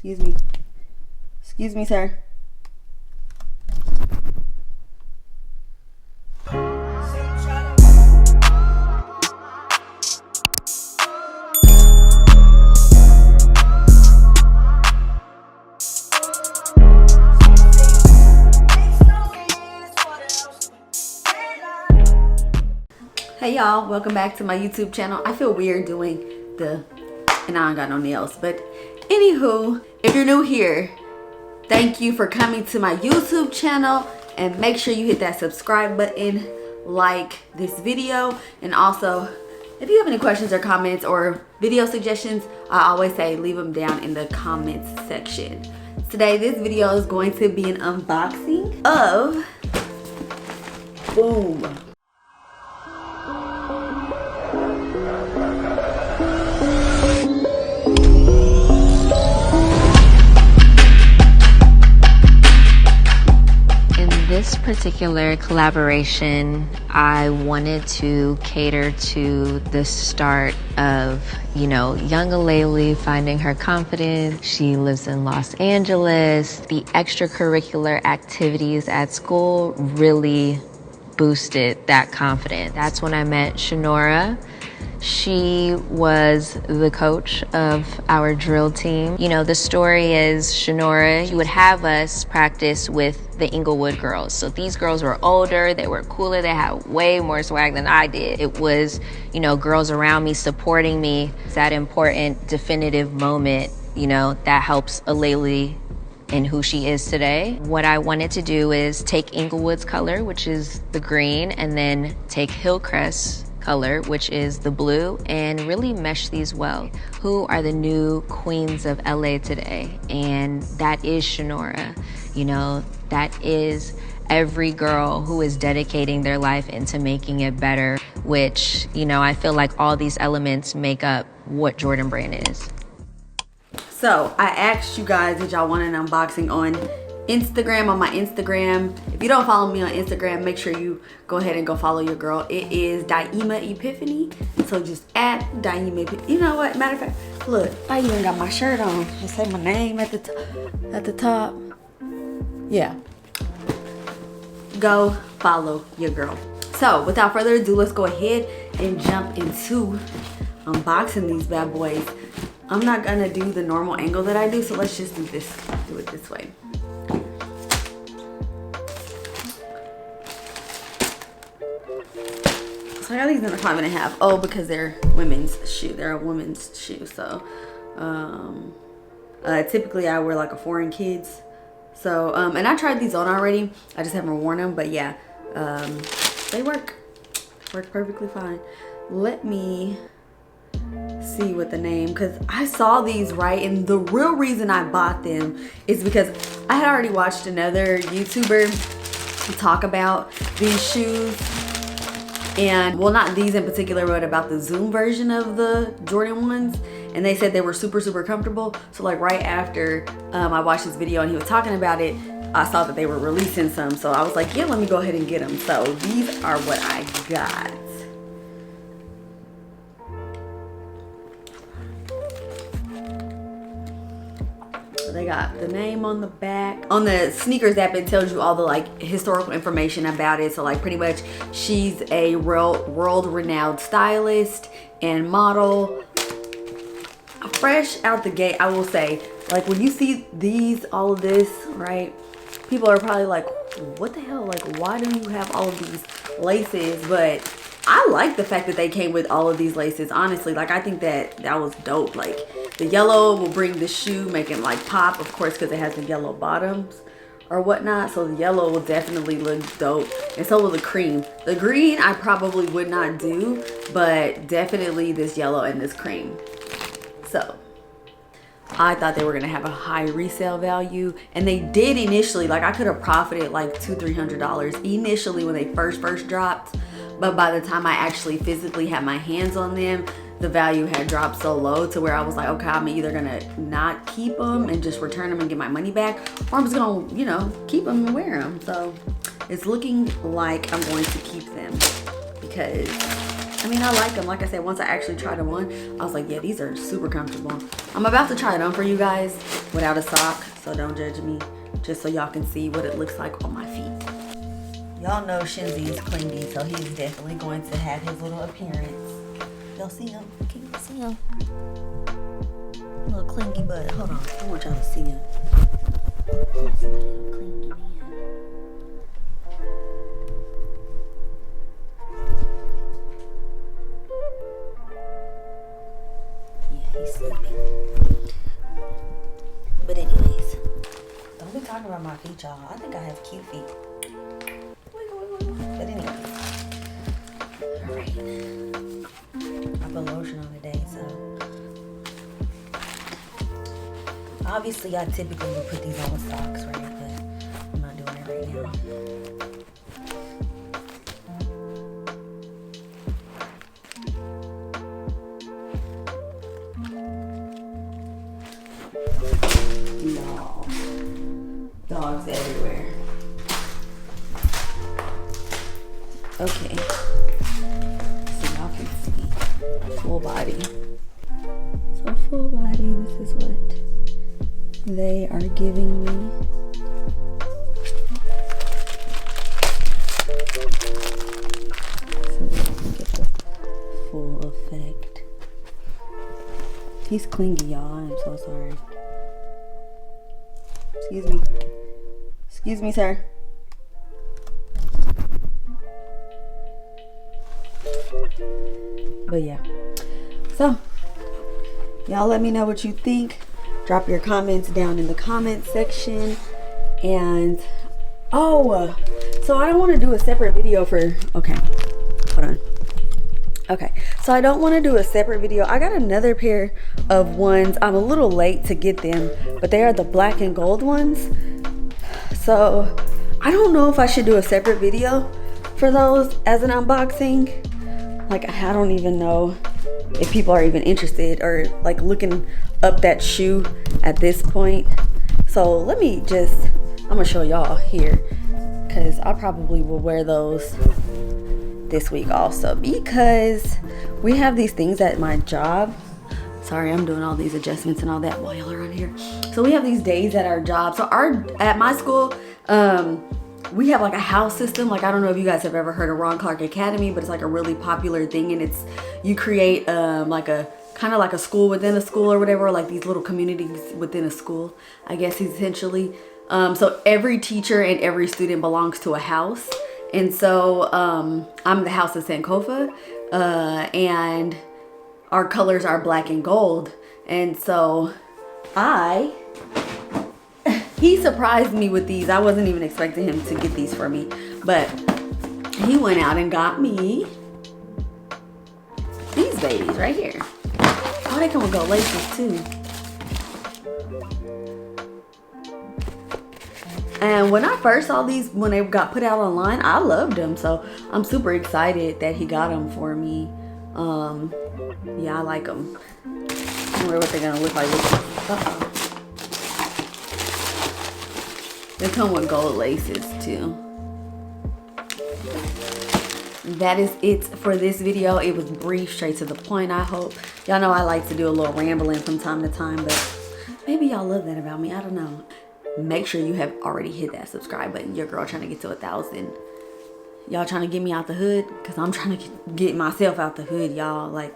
Excuse me. Excuse me, sir. Hey y'all, welcome back to my YouTube channel. I feel weird doing and I don't got no nails, but anywho, if you're new here, thank you for coming to my YouTube channel, and make sure you hit that subscribe button, like this video, and also if you have any questions or comments or video suggestions, I always say leave them down in the comments section. Today this video is going to be an unboxing of boom. This particular collaboration, I wanted to cater to the start of, young Aleali finding her confidence. She lives in Los Angeles. The extracurricular activities at school really boosted that confidence. That's when I met 𝐿𝒾𝒻𝑒𝓈𝓉𝓎. She was the coach of our drill team. The story is 𝐿𝒾𝒻𝑒𝓈𝓉𝓎, she would have us practice with the 𝐿𝒾𝒻𝑒𝓈𝓉𝓎 girls. So these girls were older, they were cooler, they had way more swag than I did. It was, girls around me supporting me. It's that important, definitive moment, that helps Aleali in who she is today. What I wanted to do is take Inglewood's color, which is the green, and then take Hillcrest's color, which is the blue, and really mesh these well. Who are the new queens of LA today? And that is 𝐿𝒾𝒻𝑒𝓈𝓉𝓎. That is every girl who is dedicating their life into making it better, which, I feel like all these elements make up what Jordan Brand is. So I asked you guys if y'all want an unboxing on Instagram, on my Instagram. If you don't follow me on Instagram, make sure you go ahead and go follow your girl. It is 𝐷𝒻𝒻𝓈𝓉𝓎. So just at 𝐷𝒻𝒻𝓈𝓉𝓎. You know what? Matter of fact, look, I even got my shirt on. Just say my name at the top. Yeah. Go follow your girl. So without further ado, let's go ahead and jump into unboxing these bad boys. I'm not gonna do the normal angle that I do, so let's just do it this way. So I got these in a 5.5. Oh, because they're women's shoe. They're a women's shoe. So typically I wear like a 4 in kids. So and I tried these on already. I just haven't worn them, but yeah, they work perfectly fine. Let me see what the name, because I saw these, right, and the real reason I bought them is because I had already watched another YouTuber talk about these shoes, and well, not these in particular, but about the Zoom version of the Jordan ones, and they said they were super comfortable. So like right after I watched this video and he was talking about it, I saw that they were releasing some, so I was like, yeah, let me go ahead and get them. So these are what I got. They got the name on the back. On the sneakers app, it tells you all the like historical information about it. So like pretty much she's a world renowned stylist and model. Fresh out the gate, I will say, like when you see these, all of this, right, people are probably like, what the hell, like why do you have all of these laces? But I like the fact that they came with all of these laces, honestly. Like I think that was dope. Like the yellow will bring the shoe, make it like pop, of course, because it has the yellow bottoms or whatnot. So the yellow will definitely look dope, and so will the cream. The green I probably would not do, but definitely this yellow and this cream. So I thought they were gonna have a high resale value, and they did initially. Like I could have profited like $200–300 initially when they first dropped, but by the time I actually physically had my hands on them, the value had dropped so low to where I was like, okay, I'm either gonna not keep them and just return them and get my money back, or I'm just gonna, keep them and wear them. So it's looking like I'm going to keep them because I mean, I like them. Like I said, once I actually tried them on, I was like, yeah, these are super comfortable. I'm about to try it on for you guys without a sock, so don't judge me, just so y'all can see what it looks like on my feet. Y'all know Shinzy is clingy, so he's definitely going to have his little appearance. Y'all see him? Can you see him? A little clingy butt. Hold on, I want y'all to see him. He's a little clingy man. Yeah, he's sleeping. But anyways, don't be talking about my feet, y'all. I think I have cute feet. But anyways, alright. I put lotion on today, so obviously I typically would put these on with socks, right? But I'm not doing it right now. No. Dogs everywhere. Okay. So y'all can see full body. So full body, this is what they are giving me. So that I can get the full effect. He's clingy, y'all. I'm so sorry. Excuse me. Excuse me, sir. But yeah. So, y'all let me know what you think. Drop your comments down in the comment section. And, oh, so I don't want to do a separate video for, okay, hold on. Okay, so I don't want to do a separate video. I got another pair of ones. I'm a little late to get them, but they are the black and gold ones. So I don't know if I should do a separate video for those as an unboxing. Like, I don't even know if people are even interested or like looking up that shoe at this point. So let me just, I'm gonna show y'all here, because I probably will wear those this week also, because we have these things at my job. Sorry, I'm doing all these adjustments and all that while y'all are on here. So we have these days at our job. So at my school, we have like a house system. Like, I don't know if you guys have ever heard of Ron Clark Academy, but it's like a really popular thing, and it's, you create like a kind of like a school within a school or whatever, like these little communities within a school, I guess, essentially. So every teacher and every student belongs to a house. And so I'm the house of Sankofa, and our colors are black and gold. And so he surprised me with these. I wasn't even expecting him to get these for me, but he went out and got me these babies right here. Oh, they come with gold laces too. And when I first saw these, when they got put out online, I loved them. So I'm super excited that he got them for me. Yeah, I like them. I wonder what they're gonna look like. Uh-oh. They come with gold laces too. That is it for this video. It was brief, straight to the point, I hope. Y'all know I like to do a little rambling from time to time, but maybe y'all love that about me. I don't know. Make sure you have already hit that subscribe button. Your girl trying to get to 1,000. Y'all trying to get me out the hood? Because I'm trying to get myself out the hood, y'all. Like,